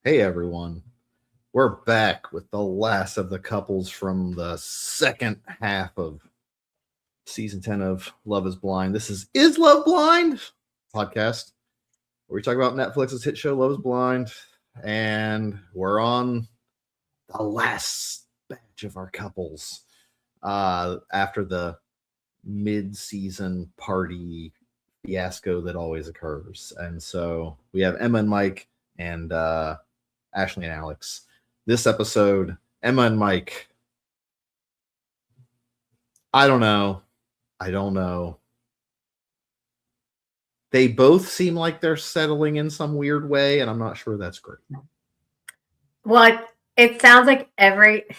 Hey everyone, we're back with the last of the couples from the second half of season 10 of Love is Blind. This is Love Blind podcast where we talk about Netflix's hit show Love is Blind, and we're on the last batch of our couples after the mid-season party fiasco that always occurs. And so we have Emma and Mike and Ashley and Alex. This episode, Emma and Mike. I don't know. They both seem like they're settling in some weird way, and I'm not sure that's great. Well, it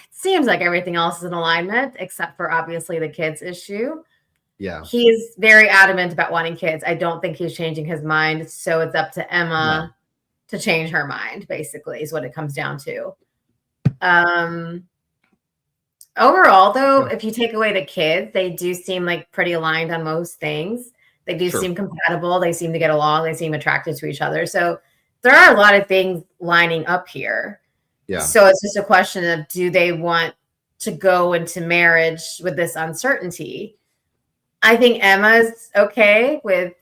seems like everything else is in alignment, except for obviously the kids issue. Yeah. He's very adamant about wanting kids. I don't think he's changing his mind. So it's up to Emma to change her mind, basically, is what it comes down to. Overall, though, if you take away the kids, they do seem like pretty aligned on most things. They do seem compatible. They seem to get along. They seem attracted to each other. So there are a lot of things lining up here. Yeah. So it's just a question of, do they want to go into marriage with this uncertainty? I think Emma's okay with,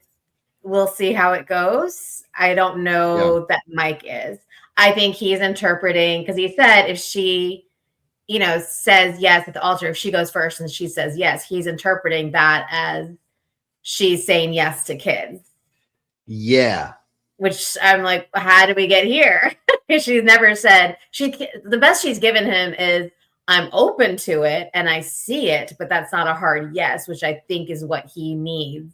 we'll see how it goes. I don't know that Mike is. I think he's interpreting, because he said if she, says yes at the altar, if she goes first and she says yes, he's interpreting that as she's saying yes to kids. Yeah. Which I'm like, how did we get here? She's never said, the best she's given him is, I'm open to it and I see it, but that's not a hard yes, which I think is what he needs.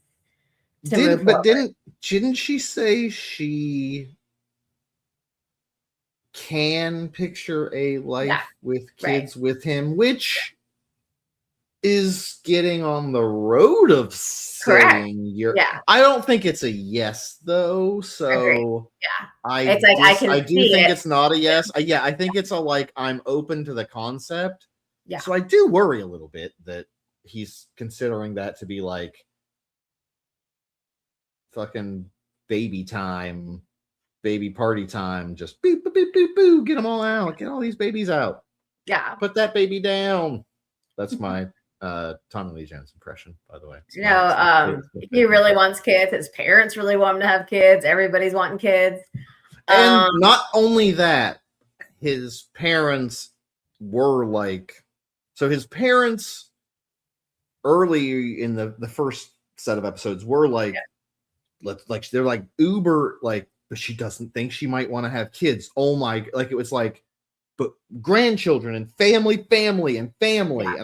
Didn't she say she can picture a life with kids with him, which is getting on the road of saying I don't think it's a yes though. So I do think it's not a yes. I think it's a I'm open to the concept. Yeah. So I do worry a little bit that he's considering that to be fucking baby time, baby party time, just beep, beep, beep, beep, boo, get them all out, get all these babies out. Yeah. Put that baby down. That's my Tommy Lee Jones impression, by the way. He really wants kids. His parents really want him to have kids. Everybody's wanting kids. And not only that, his parents were his parents early in the first set of episodes were they're uber but she doesn't think she might want to have kids. Oh my, it was but grandchildren and family. And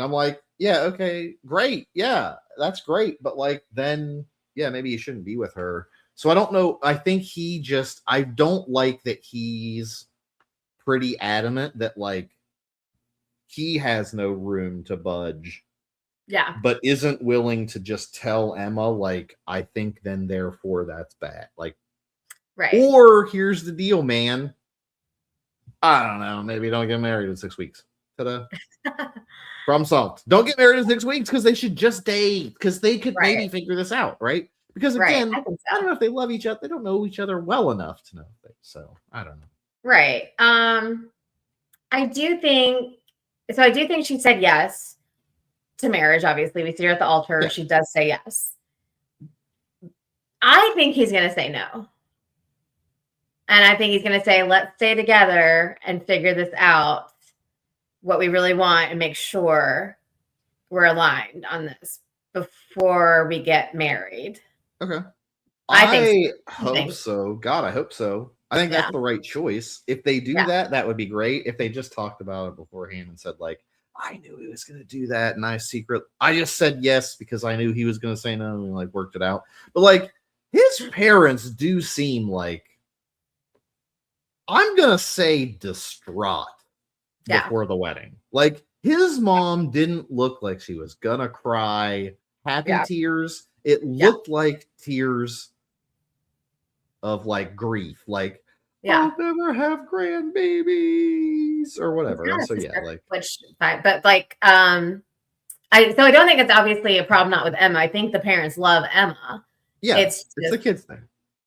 I'm like, yeah, okay, great. Yeah, that's great. But then, maybe you shouldn't be with her. So I don't know. I think I don't like that he's pretty adamant that he has no room to budge. Yeah. But isn't willing to just tell Emma, I think then therefore that's bad. Right. Or here's the deal, man. I don't know. Maybe don't get married in 6 weeks. Ta-da. Problem solved. Don't get married in 6 weeks because they should just date. Because they could maybe figure this out, right? Because again, I don't know if they love each other. They don't know each other well enough to know things. So I don't know. Right. I do think she said yes to marriage. Obviously, we see her at the altar. Yeah. She does say yes. I think he's going to say no. And I think he's going to say, let's stay together and figure this out, what we really want, and make sure we're aligned on this before we get married. Okay. I hope so. God, I hope so. I think that's the right choice. If they do that would be great. If they just talked about it beforehand and said, I knew he was going to do that, and I just said yes because I knew he was going to say no, and we worked it out. But his parents do seem I'm going to say distraught before the wedding. His mom didn't look like she was going to cry happy tears. It looked like tears of grief. I'll never have grandbabies or whatever. And so I don't think it's obviously a problem not with Emma. I think the parents love Emma. Yeah, it's the kids thing.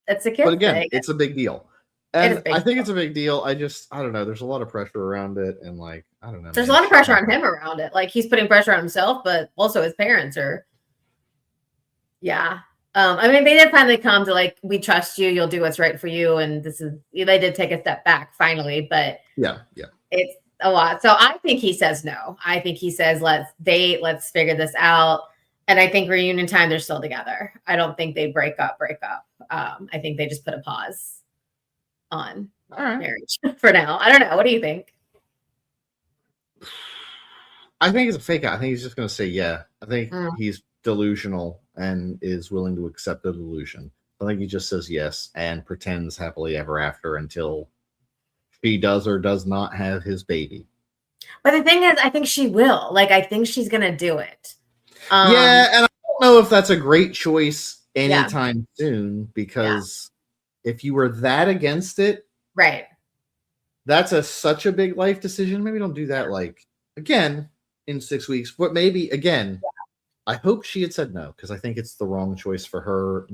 It's a kid. But again, thing. It's a big deal. And I think it's a big deal. I don't know. There's a lot of pressure around it, and like, I don't know. There's a lot of pressure on him around it. Like he's putting pressure on himself, but also his parents are. Yeah. I mean, they did finally come to like, we trust you. You'll do what's right for you. And they did take a step back finally, but yeah, it's a lot. So I think he says no. I think he says, let's date, let's figure this out. And I think reunion time, they're still together. I don't think they break up. I think they just put a pause on marriage for now. I don't know. What do you think? I think it's a fake out. I think he's just going to say, yeah. I think he's delusional and is willing to accept the delusion. I think he just says yes and pretends happily ever after until she does or does not have his baby. But the thing is, I think she will. Like, I think she's going to do it. Yeah, and I don't know if that's a great choice anytime soon, because if you were that against it, right, that's such a big life decision. Maybe don't do that like again in 6 weeks, but maybe again. I hope she had said no, because I think it's the wrong choice for her.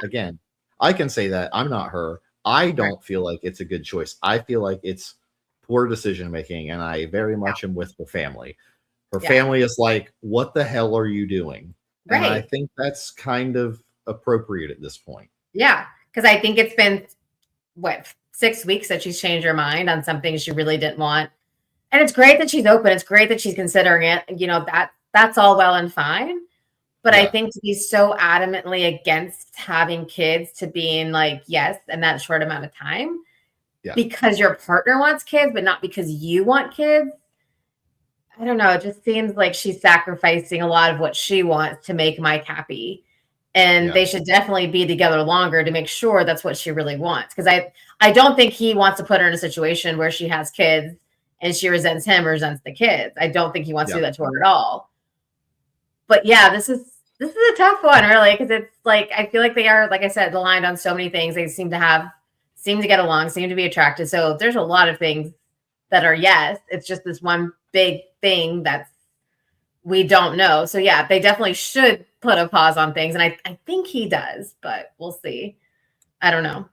Again, I can say that I'm not her. I don't feel like it's a good choice. I feel like it's poor decision making, and I very much am with her family. Her family is like, what the hell are you doing? Right. And I think that's kind of appropriate at this point. Yeah, because I think it's been, 6 weeks that she's changed her mind on something she really didn't want. And it's great that she's open. It's great that she's considering it. You know, that's all well and fine. But I think to be so adamantly against having kids, to being like, yes, in that short amount of time, because your partner wants kids, but not because you want kids. I don't know. It just seems like she's sacrificing a lot of what she wants to make Mike happy. And they should definitely be together longer to make sure that's what she really wants. Because I don't think he wants to put her in a situation where she has kids and she resents him or resents the kids. I don't think he wants to do that to her at all. But yeah, this is a tough one, really, because it's like, I feel like they are, like I said, aligned on so many things. They seem to get along, seem to be attracted. So there's a lot of things that are yes. It's just this one big thing that we don't know. So yeah, they definitely should put a pause on things. And I think he does, but we'll see. I don't know.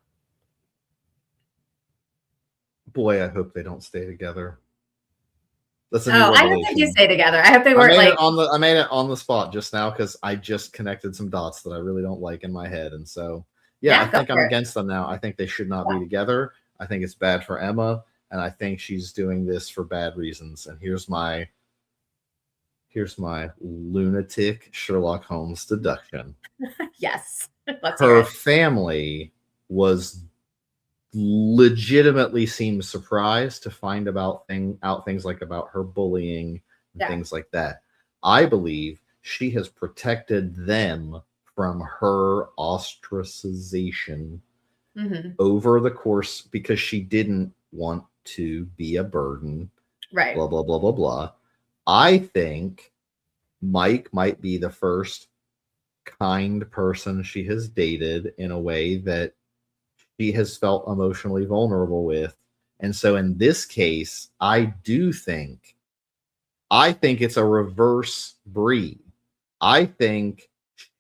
Boy, I hope they don't stay together. That's a new revelation. I hope they do stay together. I hope they work like I made it on the spot just now because I just connected some dots that I really don't like in my head. And so I think I'm against them now. I think they should not be together. I think it's bad for Emma, and I think she's doing this for bad reasons. And here's my lunatic Sherlock Holmes deduction. Yes. Her family was legitimately seemed surprised to find out things like about her bullying and things like that. I believe she has protected them from her ostracization over the course because she didn't want to be a burden. Right. Blah, blah, blah, blah, blah. I think Mike might be the first kind person she has dated in a way that she has felt emotionally vulnerable with. And so in this case, I think it's a reverse Brie. I think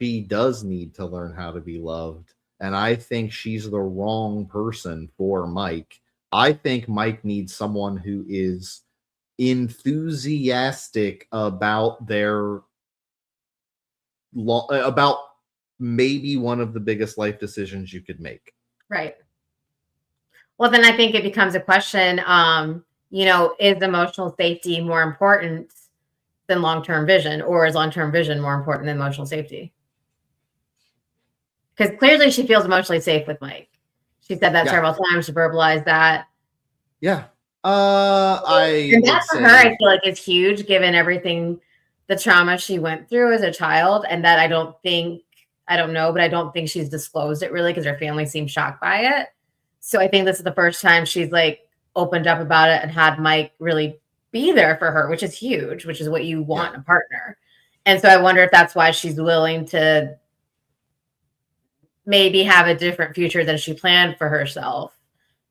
she does need to learn how to be loved. And I think she's the wrong person for Mike. I think Mike needs someone who is enthusiastic about about maybe one of the biggest life decisions you could make. Right. Well, then I think it becomes a question, is emotional safety more important than long-term vision, or is long-term vision more important than emotional safety? Because clearly she feels emotionally safe with Mike. She said that several times. She verbalized that. Yeah. And that for her, I feel like it's huge given everything, the trauma she went through as a child, and that I don't know, but I don't think she's disclosed it really because her family seemed shocked by it. So I think this is the first time she's like opened up about it and had Mike really be there for her, which is huge, which is what you want in a partner. And so I wonder if that's why she's willing to maybe have a different future than she planned for herself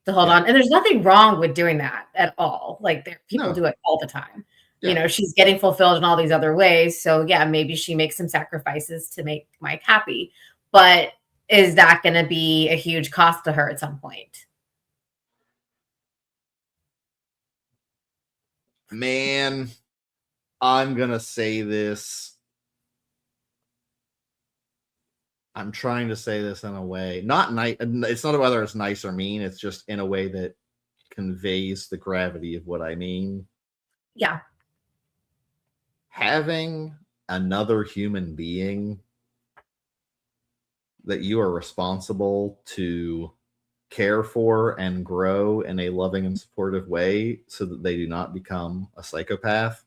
to hold on. And there's nothing wrong with doing that at all. Like people do it all the time. Yeah. She's getting fulfilled in all these other ways. So yeah, maybe she makes some sacrifices to make Mike happy, but is that going to be a huge cost to her at some point? Man, I'm gonna say this. I'm trying to say this in a way, not nice. It's not whether it's nice or mean. It's just in a way that conveys the gravity of what I mean. Yeah. Having another human being that you are responsible to care for and grow in a loving and supportive way so that they do not become a psychopath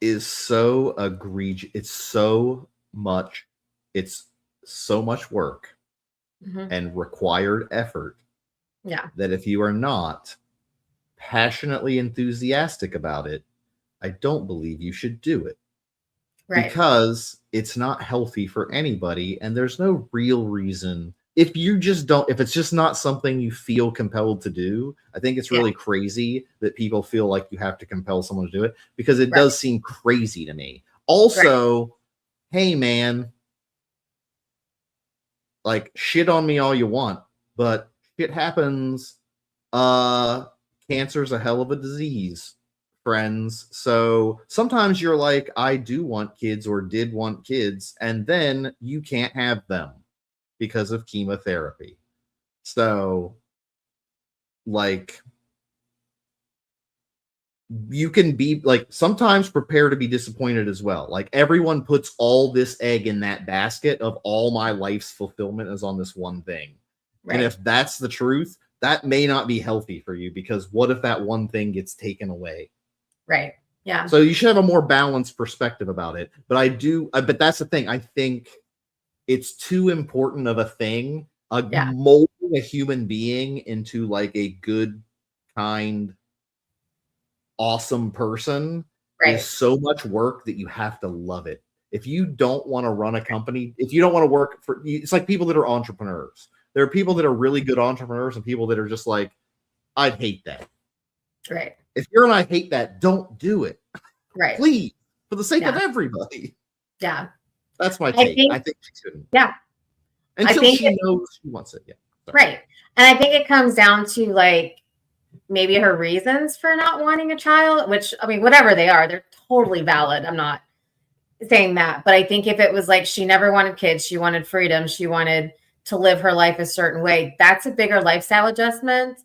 is so egregious. It's so much work and required effort. Yeah. That if you are not passionately enthusiastic about it, I don't believe you should do it. Right. Because it's not healthy for anybody, and there's no real reason. If it's just not something you feel compelled to do, I think it's really crazy that people feel like you have to compel someone to do it, because it does seem crazy to me. Also, hey man, like, shit on me all you want, but shit happens. Cancer's a hell of a disease, friends. So sometimes you're like, I do want kids or did want kids, and then you can't have them because of chemotherapy. So, like, you can be like, sometimes prepare to be disappointed as well. Like, everyone puts all this egg in that basket of all my life's fulfillment is on this one thing. And if that's the truth, that may not be healthy for you, because what if that one thing gets taken away? Right. Yeah. So you should have a more balanced perspective about it. But but that's the thing. I think it's too important of a thing. Molding a human being into like a good, kind, awesome person is so much work that you have to love it. If you don't want to run a company, if you don't want to work for, it's like people that are entrepreneurs. There are people that are really good entrepreneurs and people that are just like, I'd hate that. Right. If you're and I hate that, don't do it. Right. Please, for the sake of everybody. Yeah. That's my take. I think she shouldn't. Yeah. Until she knows she wants it. Yeah. Sorry. Right. And I think it comes down to like maybe her reasons for not wanting a child, which, I mean, whatever they are, they're totally valid. I'm not saying that. But I think if it was like she never wanted kids, she wanted freedom, she wanted to live her life a certain way, that's a bigger lifestyle adjustment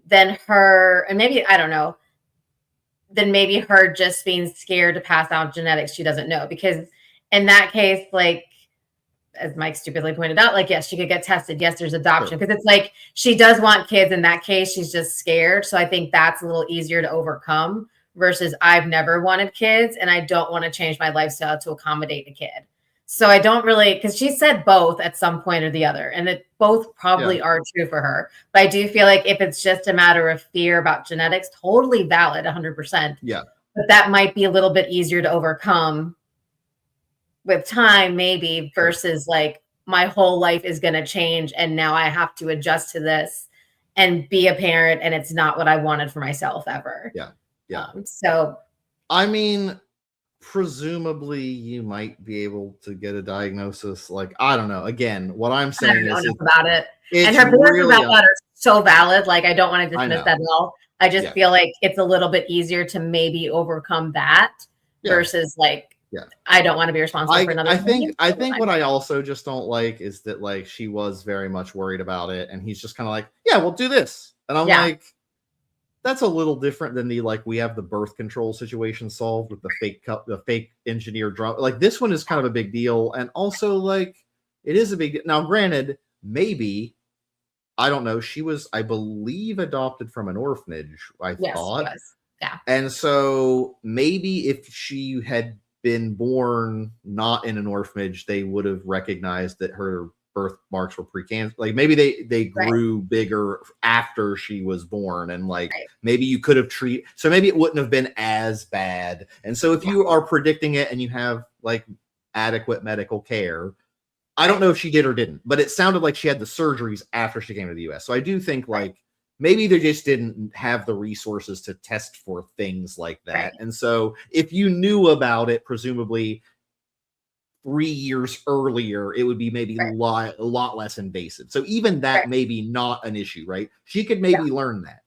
than her, and maybe, I don't know, than maybe her just being scared to pass out genetics she doesn't know. Because in that case, like, as Mike stupidly pointed out, like, yes, she could get tested. Yes, there's adoption. Because it's like, she does want kids. In that case, she's just scared. So I think that's a little easier to overcome versus I've never wanted kids and I don't want to change my lifestyle to accommodate the kid. So I don't really, because she said both at some point or the other, and that both probably are true for her. But I do feel like if it's just a matter of fear about genetics, totally valid, 100%. Yeah. But that might be a little bit easier to overcome with time, maybe, versus like my whole life is going to change and now I have to adjust to this and be a parent, and it's not what I wanted for myself ever. Yeah. Yeah. So, I mean, presumably you might be able to get a diagnosis. Like, I don't know. Again, what I'm saying is about it. And her feelings really about that are so valid. Like, I don't want to dismiss that at all. I just feel like it's a little bit easier to maybe overcome that versus like, I don't want to be responsible for another. I think what I also just don't like is that, like, she was very much worried about it, and he's just kind of like, yeah, we'll do this. And I'm like, that's a little different than the, like, we have the birth control situation solved with the fake engineered drum. Like, this one is kind of a big deal. And also, like, it is a big deal. Now, granted, maybe, I don't know, she was, I believe, adopted from an orphanage, I thought. Yeah. And so maybe if she had been born not in an orphanage, they would have recognized that her birthmarks were precancer. Like, maybe they grew bigger after she was born, and like maybe you could have treated, so maybe it wouldn't have been as bad. And so if you are predicting it and you have like adequate medical care, I don't know if she did or didn't, but it sounded like she had the surgeries after she came to the US. So I do think like maybe they just didn't have the resources to test for things like that. And so if you knew about it, presumably 3 years earlier, it would be maybe a lot less invasive. So even that may be not an issue, right? She could maybe learn that.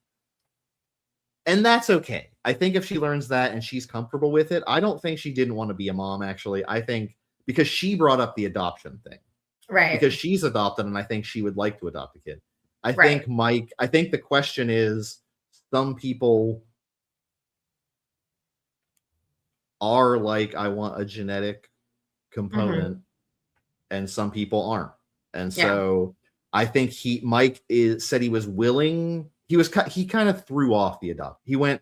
And that's okay. I think if she learns that and she's comfortable with it, I don't think she didn't want to be a mom, actually. I think because she brought up the adoption thing. Right. Because she's adopted, and I think she would like to adopt a kid. I Right. think Mike, I think the question is, some people are like, I want a genetic component, and some people aren't. And so I think Mike said he was willing. He kind of threw off the adopt. He went,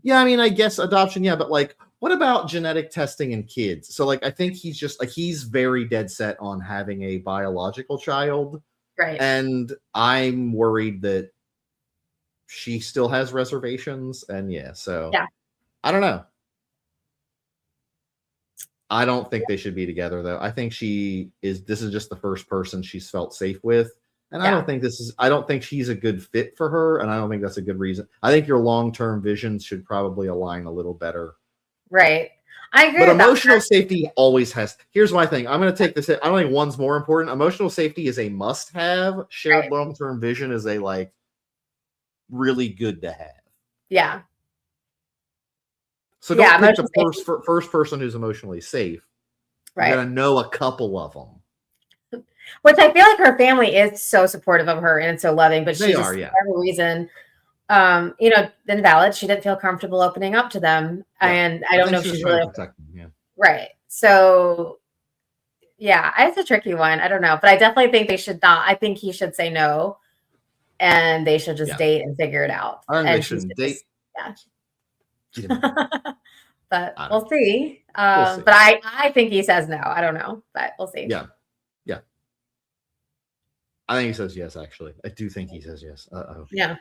yeah, I mean, I guess adoption, yeah, but like, what about genetic testing in kids? So like, I think he's just like, he's very dead set on having a biological child. Right. And I'm worried that she still has reservations. And so I don't know. I don't think they should be together, though. I think this is just the first person she's felt safe with. And I don't think she's a good fit for her. And I don't think that's a good reason. I think your long-term visions should probably align a little better. Right. I agree. But emotional safety always has. Here's my thing. I'm going to take this. I don't think one's more important. Emotional safety is a must-have. Shared long-term vision is a like really good to have. Yeah. So don't pick the first person who's emotionally safe. Right. You're going to know a couple of them. Which I feel like her family is so supportive of her and so loving, but she just, for whatever reason, invalid. She didn't feel comfortable opening up to them. Yeah. And I don't know if she's really right. So yeah, it's a tricky one. I don't know, but I definitely think they should not. I think he should say no, and they should just date and figure it out. I think they shouldn't date. But we'll see. But I think he says no. I don't know, but we'll see. Yeah. I think he says yes, actually. I do think he says yes. Yeah.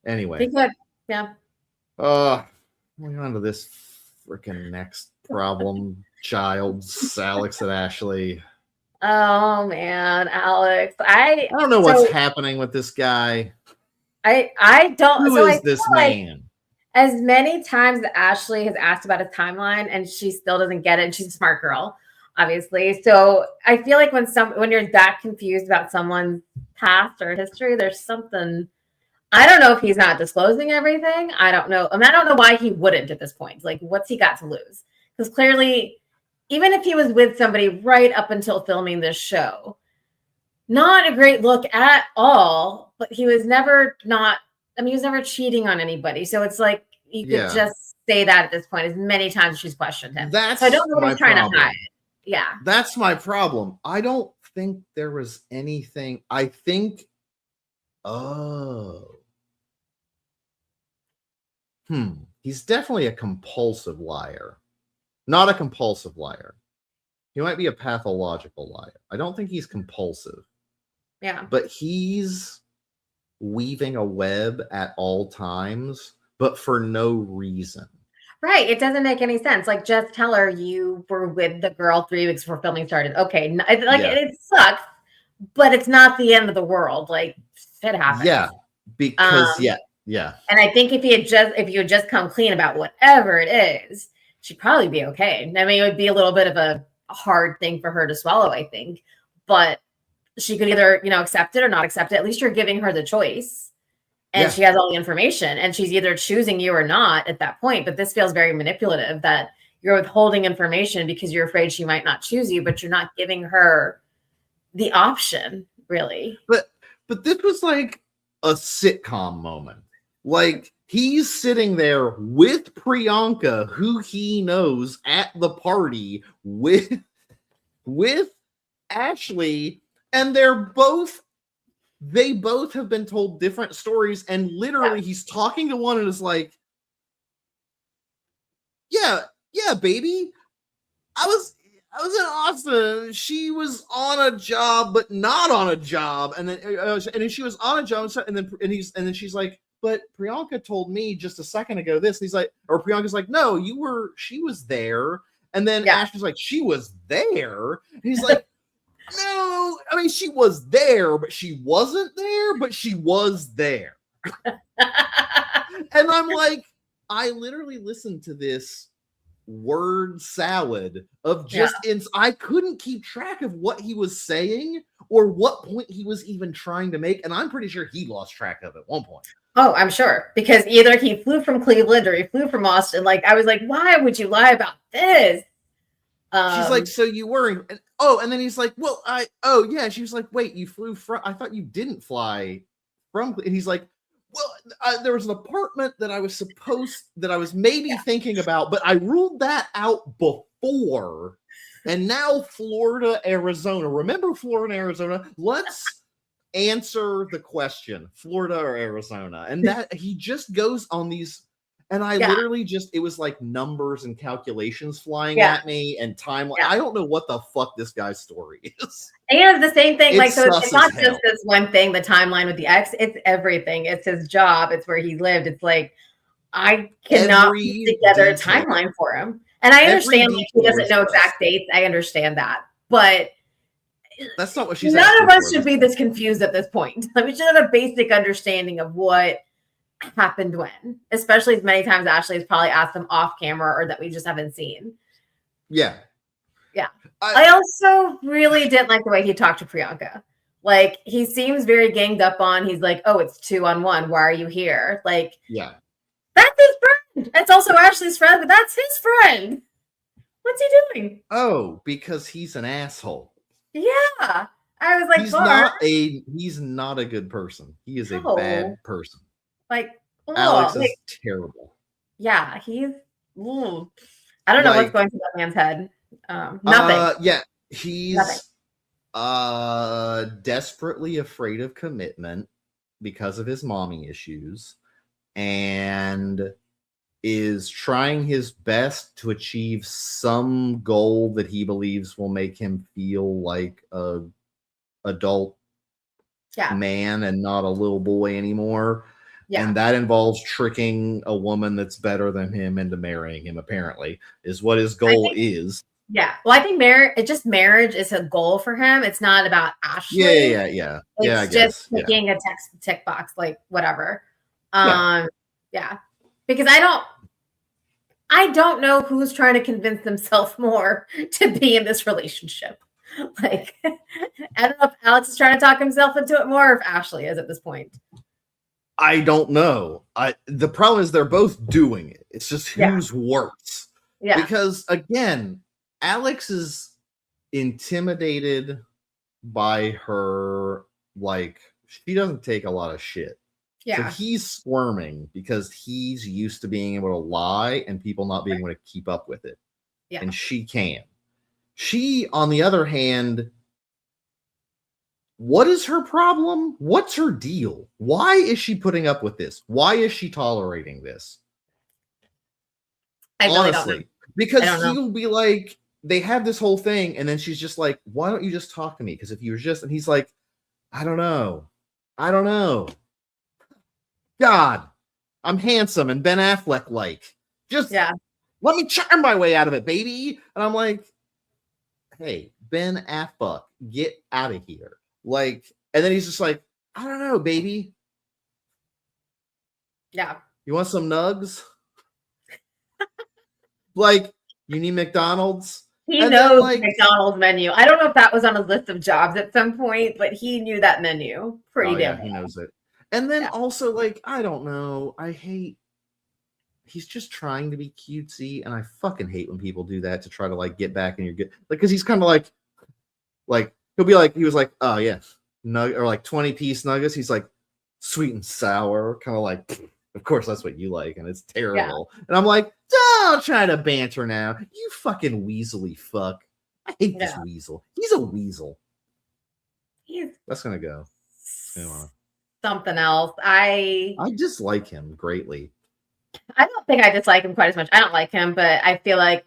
Anyway. He could. Yeah. Moving on to this freaking next problem child, Alex and Ashley. Oh man, Alex. I don't know what's happening with this guy. I don't. Who is this man? As many times that Ashley has asked about his timeline and she still doesn't get it, and she's a smart girl, obviously. So I feel like when you're that confused about someone's past or history, there's something. I don't know if he's not disclosing everything. I don't know. I mean, I don't know why he wouldn't at this point. Like, what's he got to lose? Because clearly, even if he was with somebody right up until filming this show, not a great look at all, but he was never he was never cheating on anybody. So it's like, you could just say that at this point as many times she's questioned him. So I don't know what he's trying to hide. Yeah. That's my problem. I don't think there was anything. I think, he's definitely a compulsive liar. Not a compulsive liar. He might be a pathological liar. I don't think he's compulsive. Yeah. But he's weaving a web at all times, but for no reason. Right. It doesn't make any sense. Like, just tell her you were with the girl 3 weeks before filming started. Okay. It sucks, but it's not the end of the world. Like, shit happens. Yeah. Because, yeah. And I think if you had just come clean about whatever it is, she'd probably be okay. I mean, it would be a little bit of a hard thing for her to swallow, I think, but she could either, accept it or not accept it. At least you're giving her the choice, and she has all the information, and she's either choosing you or not at that point. But this feels very manipulative, that you're withholding information because you're afraid she might not choose you, but you're not giving her the option, really. But this was like a sitcom moment. Like, he's sitting there with Priyanka, who he knows, at the party with Ashley, and they both have been told different stories, and literally he's talking to one and is like, yeah, baby, I was in Austin. She was on a job, but not on a job, and then she was on a job, and then she's like, but Priyanka told me just a second ago this. And he's like, or Priyanka's like, no, she was there. And then Ashley's like, she was there. And he's like, no, I mean, she was there, but she wasn't there, but she was there. And I'm like, I literally listened to this word salad of just, I couldn't keep track of what he was saying or what point he was even trying to make. And I'm pretty sure he lost track of it at one point. Oh, I'm sure. Because either he flew from Cleveland or he flew from Austin. Like, I was like, why would you lie about this? She's like, so you were, and then he's like, well, yeah. She was like, wait, you flew from, I thought you didn't fly from, and he's like, well, there was an apartment that I was maybe thinking about, but I ruled that out before. And now Florida, Arizona. Remember Florida, Arizona? Let's answer the question, Florida or Arizona. And that he just goes on these, and I literally just, it was like numbers and calculations flying at me and timeline. I don't know what the fuck this guy's story is. And the same thing, like, so it's not just this one thing, the timeline with the ex, it's everything. It's his job, it's where he lived. It's like, I cannot put together a timeline for him. And I understand like, he doesn't know exact dates. I understand that. But that's not what she's none of us should be this confused at this point. We should have a basic understanding of what happened when, especially as many times Ashley has probably asked them off camera or that we just haven't seen. Yeah. I also really didn't like the way he talked to Priyanka. Like, he seems very ganged up on, he's like, oh, it's 2-on-1. Why are you here? Like, that's his friend. It's also Ashley's friend, but that's his friend. What's he doing? Oh, because he's an asshole. Yeah. I was like, he's not a good person. He is a bad person. Like, Alex is terrible. Yeah, he's I don't know what's going through that man's head. Nothing. He's desperately afraid of commitment because of his mommy issues, and is trying his best to achieve some goal that he believes will make him feel like a adult man and not a little boy anymore. And that involves tricking a woman that's better than him into marrying him, apparently, is what his goal is. Yeah. Well, I think marriage is a goal for him. It's not about Ashley. Yeah. It's just taking a tick box, like whatever. Because I don't know who's trying to convince themselves more to be in this relationship. Like, I don't know if Alex is trying to talk himself into it more, or if Ashley is at this point. I don't know. The problem is they're both doing it. It's just who's worse. Yeah. Because again, Alex is intimidated by her. Like, she doesn't take a lot of shit. Yeah. So he's squirming because he's used to being able to lie and people not being able to keep up with it. Yeah. And she can. She, on the other hand, what is her problem? What's her deal? Why is she putting up with this? Why is she tolerating this? I really don't know. Because he will be like, they have this whole thing, and then she's just like, why don't you just talk to me? Because if you were just, and he's like, I don't know. God, I'm handsome and Ben Affleck like. Just let me charm my way out of it, baby. And I'm like, hey, Ben Affleck, get out of here. Like, and then he's just like, I don't know, baby. Yeah. You want some nugs? Like, you need McDonald's? He knows the McDonald's menu. I don't know if that was on a list of jobs at some point, but he knew that menu pretty damn well. He knows it. And then also, like, I don't know. He's just trying to be cutesy, and I fucking hate when people do that to try to, like, get back in your good. Like, because he's kind of like, he'll be like, he was like, oh, yeah, or like 20-piece nuggets. He's like, sweet and sour, kind of like, of course, that's what you like, and it's terrible. Yeah. And I'm like, don't try to banter now. You fucking weaselly fuck. I hate this weasel. He's a weasel. That's going to go. Something else. I dislike him greatly. I don't think I dislike him quite as much. I don't like him, but I feel like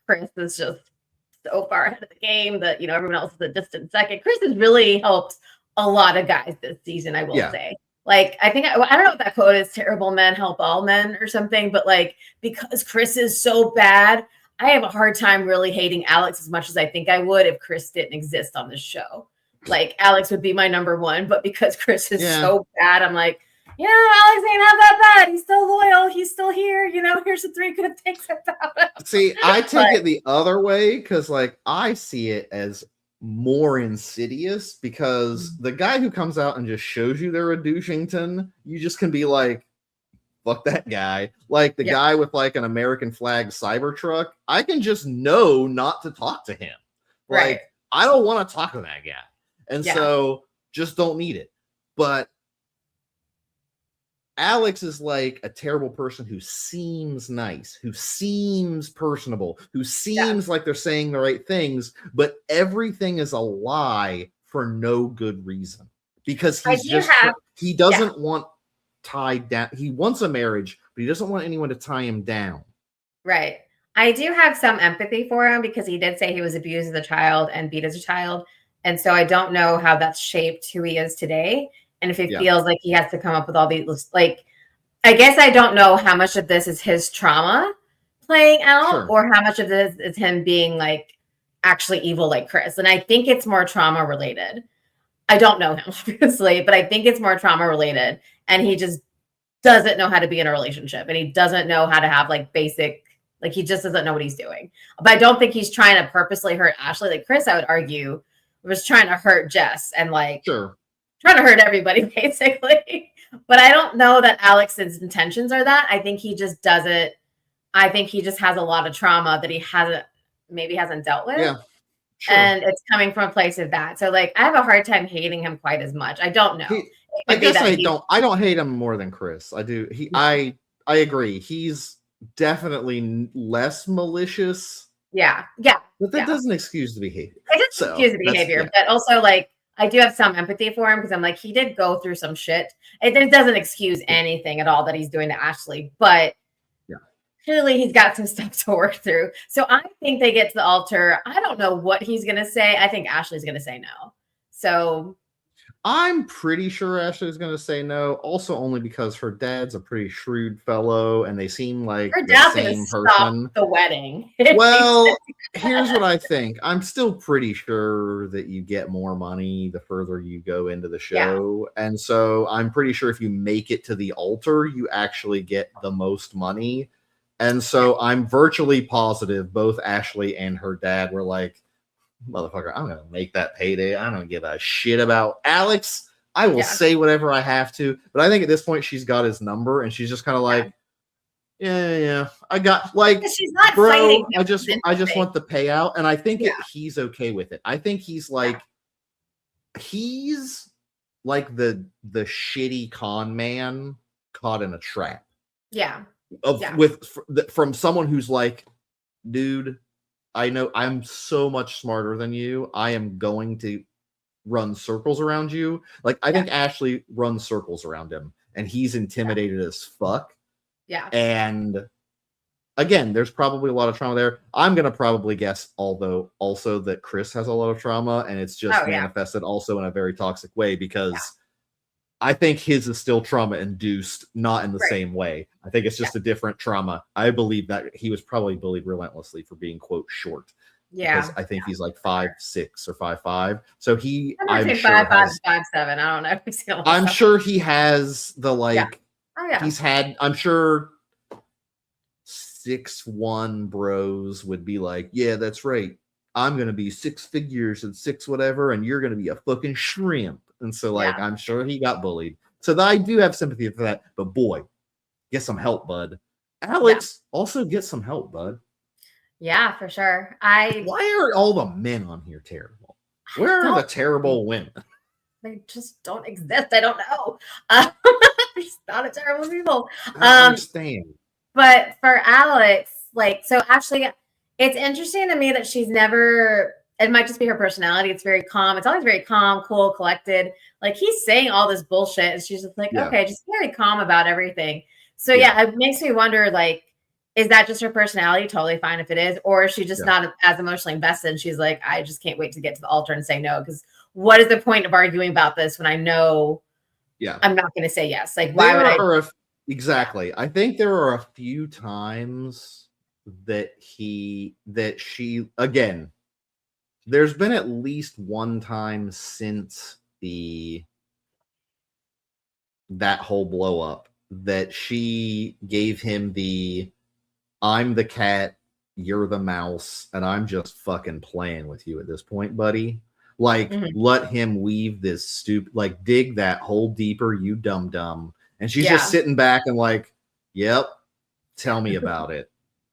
Chris is just so far ahead of the game that, everyone else is a distant second. Chris has really helped a lot of guys this season, I will say. Like, I think, I don't know if that quote is terrible men help all men or something, but like, because Chris is so bad, I have a hard time really hating Alex as much as I think I would if Chris didn't exist on this show. Like, Alex would be my number one, but because Chris is so bad, I'm like, Alex ain't not that bad. He's still loyal. He's still here. Here's the 3 good things about him. See, I take it the other way because, like, I see it as more insidious because the guy who comes out and just shows you they're a douchington, you just can be like, fuck that guy. Like the guy with like an American flag Cybertruck, I can just know not to talk to him. Like, I don't want to talk to that guy. And so just don't need it. But Alex is like a terrible person who seems nice, who seems personable, who seems like they're saying the right things, but everything is a lie for no good reason. Because he doesn't want tied down. He wants a marriage, but he doesn't want anyone to tie him down. Right. I do have some empathy for him because he did say he was abused as a child and beat as a child. And so I don't know how that's shaped who he is today. And if he feels like he has to come up with all these, like, I guess I don't know how much of this is his trauma playing out or how much of this is him being like actually evil like Chris. And I think it's more trauma related. I don't know him, obviously, but I think it's more trauma related. And he just doesn't know how to be in a relationship. And he doesn't know how to have like basic, like he just doesn't know what he's doing. But I don't think he's trying to purposely hurt Ashley. Like Chris, I would argue, was trying to hurt Jess and like trying to hurt everybody, basically. But I don't know that Alex's intentions are that. I think he just doesn't. I think he just has a lot of trauma that he hasn't dealt with. Yeah. Sure. And it's coming from a place of that. So like I have a hard time hating him quite as much. I don't know. I guess I don't hate him more than Chris. I do. I agree. He's definitely less malicious. Yeah. But that doesn't excuse the behavior. It doesn't excuse the behavior, but also like I do have some empathy for him because I'm like, he did go through some shit. It doesn't excuse anything at all that he's doing to Ashley, but clearly he's got some stuff to work through. So I think they get to the altar. I don't know what he's going to say. I think Ashley's going to say no. So I'm pretty sure Ashley's going to say no. Also, only because her dad's a pretty shrewd fellow, and they seem like her dad's the same person. Stop the wedding. Well, here's what I think. I'm still pretty sure that you get more money the further you go into the show, and so I'm pretty sure if you make it to the altar, you actually get the most money. And so I'm virtually positive both Ashley and her dad were like, motherfucker, I'm going to make that payday. I don't give a shit about Alex. I will say whatever I have to. But I think at this point, she's got his number and she's just kind of like, yeah. I got like, she's not bro, fighting I just want the payout. And I think he's okay with it. I think he's like, he's like the shitty con man caught in a trap. Yeah. From someone who's like, dude, I know I'm so much smarter than you. I am going to run circles around you. Like I think Ashley runs circles around him and he's intimidated as fuck. Yeah. And again, there's probably a lot of trauma there. I'm going to probably guess although also that Chris has a lot of trauma and it's just manifested also in a very toxic way because I think his is still trauma induced, not in the same way. I think it's just a different trauma. I believe that he was probably bullied relentlessly for being quote short. Yeah. Because I think he's like 5'6" or 5'5". So I'm sure 5'5", 5'7". I don't know. I'm sure he has the like he's had, I'm sure 6'1" bros would be like, yeah, that's right. I'm gonna be 6 figures and 6 whatever, and you're gonna be a fucking shrimp. And so, like, I'm sure he got bullied. So I do have sympathy for that. But boy, get some help, bud. Alex, also get some help, bud. Yeah, for sure. Why are all the men on here terrible? Where are the terrible women? They just don't exist. I don't know. There's not a terrible people. I understand. But for Alex, like, so actually, it's interesting to me that she's never. It might just be her personality. It's very calm. It's always very calm, cool, collected. Like he's saying all this bullshit, and she's just like, okay, just very calm about everything. So it makes me wonder, like, is that just her personality? Totally fine if it is, or is she just not as emotionally invested? And she's like, I just can't wait to get to the altar and say no, because what is the point of arguing about this when I know I'm not going to say yes? Like, why would I? Exactly. I think there are a few times that she again. There's been at least one time since that whole blow up that she gave him I'm the cat, you're the mouse, and I'm just fucking playing with you at this point, buddy. Like, Mhm. let him weave this stupid, like, dig that hole deeper, you dumb dumb. And she's just Yeah. sitting back and like, yep, tell me about it.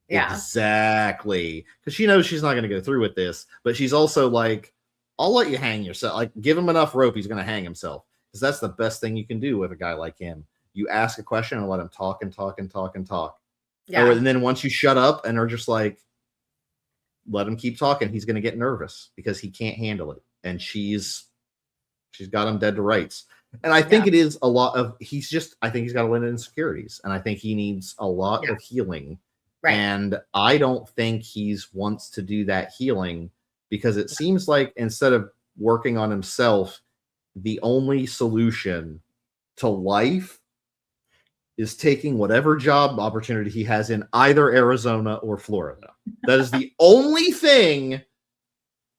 Yeah. Exactly. Because she knows she's not going to go through with this, but she's also like, I'll let you hang yourself. Like, give him enough rope, he's going to hang himself. Because that's the best thing you can do with a guy like him. You ask a question and let him talk and talk and talk and talk. Yeah. Oh, and then once you shut up and are just like, let him keep talking, he's going to get nervous because he can't handle it. And she's got him dead to rights. And I think it is a lot of, I think he's got a lot of insecurities. And I think he needs a lot of healing. Right. And I don't think he's wants to do that healing because it seems like instead of working on himself, the only solution to life is taking whatever job opportunity he has in either Arizona or Florida. That is the only thing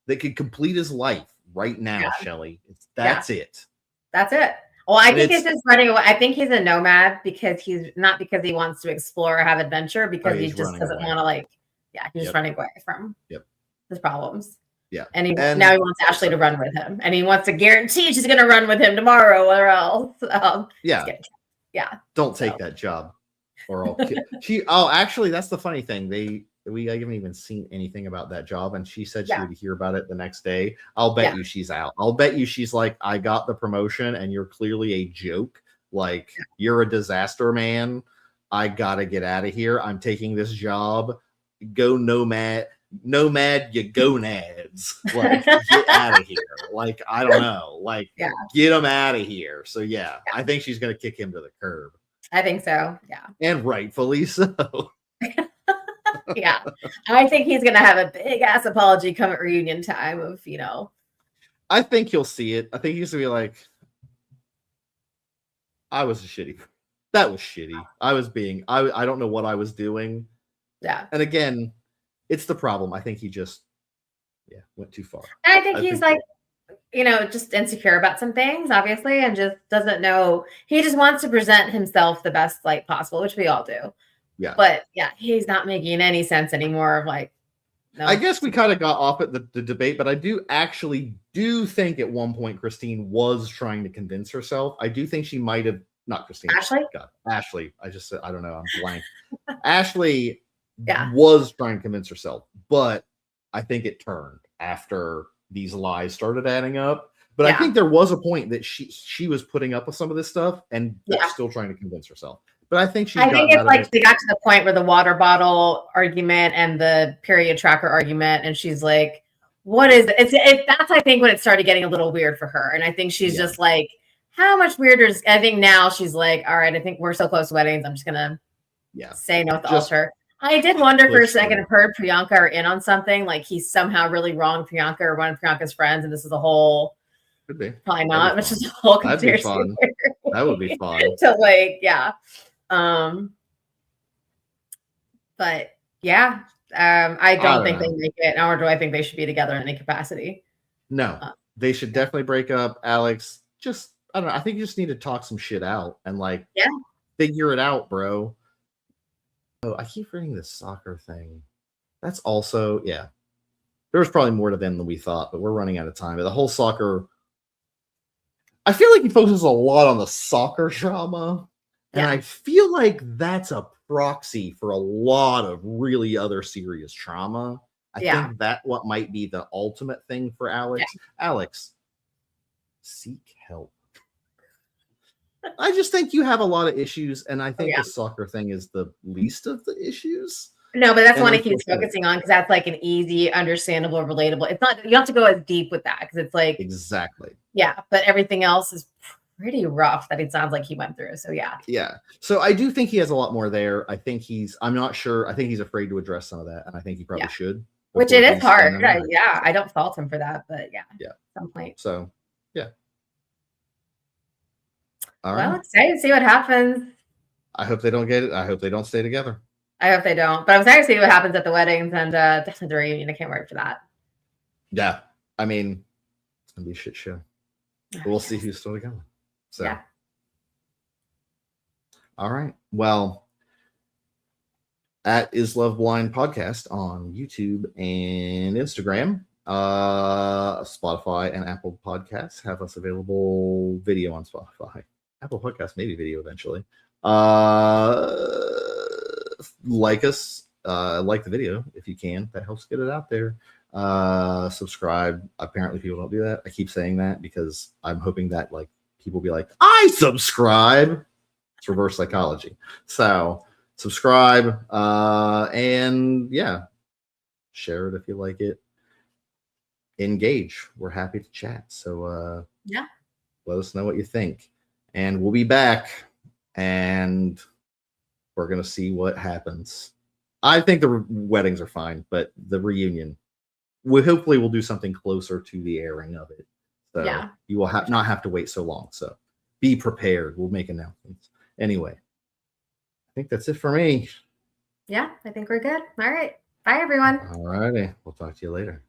that could complete his life right now, Shelly. That's it. That's it. Well, I think he's just running away. I think he's a nomad because he's not because he wants to explore or have adventure, because he just doesn't want to he's just running away from his problems. Yeah. And now he wants Ashley to run with him. And he wants to guarantee she's going to run with him tomorrow or else. Don't take that job or I'll actually, that's the funny thing. We haven't even seen anything about that job. And she said she would hear about it the next day. I'll bet you she's out. I'll bet you she's like, I got the promotion and you're clearly a joke. Like, you're a disaster man. I got to get out of here. I'm taking this job. Go nomad, you gonads. Like, get out of here. Like, I don't know. Like, get him out of here. So, I think she's going to kick him to the curb. I think so. Yeah. And rightfully so. Yeah. I think he's going to have a big ass apology come at reunion time of, I think you'll see it. I think he's going to be like, I was shitty. That was shitty. I don't know what I was doing. Yeah. And again, it's the problem. I think he just, went too far. And I think he's just insecure about some things, obviously, and just doesn't know. He just wants to present himself the best light possible, which we all do. Yeah. But he's not making any sense anymore of no. I guess we kind of got off at the debate, but I do think at one point Christine was trying to convince herself. I do think she might have, not Christine. Ashley? God, Ashley. I just said, I don't know. I'm blank. Ashley Yeah. was trying to convince herself, but I think it turned after these lies started adding up. But I think there was a point that she was putting up with some of this stuff and still trying to convince herself. But I think I think it's like they got to the point where the water bottle argument and the period tracker argument, and she's like, "What is it?" That's I think when it started getting a little weird for her, and I think she's just like, "How much weirder?" I think now she's like, "All right, I think we're so close to weddings. I'm just gonna say no at the altar." I did wonder for a second if her and Priyanka are in on something, like he's somehow really wrong Priyanka or one of Priyanka's friends, and this is a whole. Could be. Probably not, which is a whole conspiracy. That'd be fun. That would be fun. So but I don't think they make it, nor do I think they should be together in any capacity. No, they should definitely break up. Alex, just I don't know. I think you just need to talk some shit out and figure it out, bro. Oh, I keep reading this soccer thing. That's also There's probably more to them than we thought, but we're running out of time. But the whole soccer, I feel like he focuses a lot on the soccer drama. And I feel like that's a proxy for a lot of really other serious trauma. I think that what might be the ultimate thing for Alex. Alex, seek help. I just think you have a lot of issues, and I think the soccer thing is the least of the issues. No, but that's one he keeps focusing on because that's like an easy, understandable, relatable. It's not, you don't have to go as deep with that because it's like exactly. Yeah, but everything else is pretty rough that it sounds like he went through. So yeah. So I do think he has a lot more there. I think I'm not sure. I think he's afraid to address some of that, and I think he probably should. Which it is hard. I don't fault him for that, but at some point. So all right. Well, excited to see what happens. I hope they don't get it. I hope they don't stay together. I hope they don't. But I'm excited to see what happens at the weddings and definitely the reunion. I can't wait for that. Yeah. I mean, it's going to be a shit show. But we'll see who's still together. So, all right. Well, at Is Love Blind Podcast on YouTube and Instagram. Spotify and Apple Podcasts have us available video on Spotify. Apple Podcasts, maybe video eventually. Like us, like the video if you can. That helps get it out there. Subscribe. Apparently people don't do that. I keep saying that because I'm hoping that like people be like, I subscribe. It's reverse psychology. So subscribe, and yeah, share it if you like it. Engage. We're happy to chat. So yeah, let us know what you think. And we'll be back and we're gonna see what happens. I think the weddings are fine, but the reunion, hopefully we'll do something closer to the airing of it. So yeah, you will not have to wait so long. So be prepared. We'll make announcements. Anyway, I think that's it for me. yeah, I think we're good. All right. Bye, everyone. All righty. We'll talk to you later.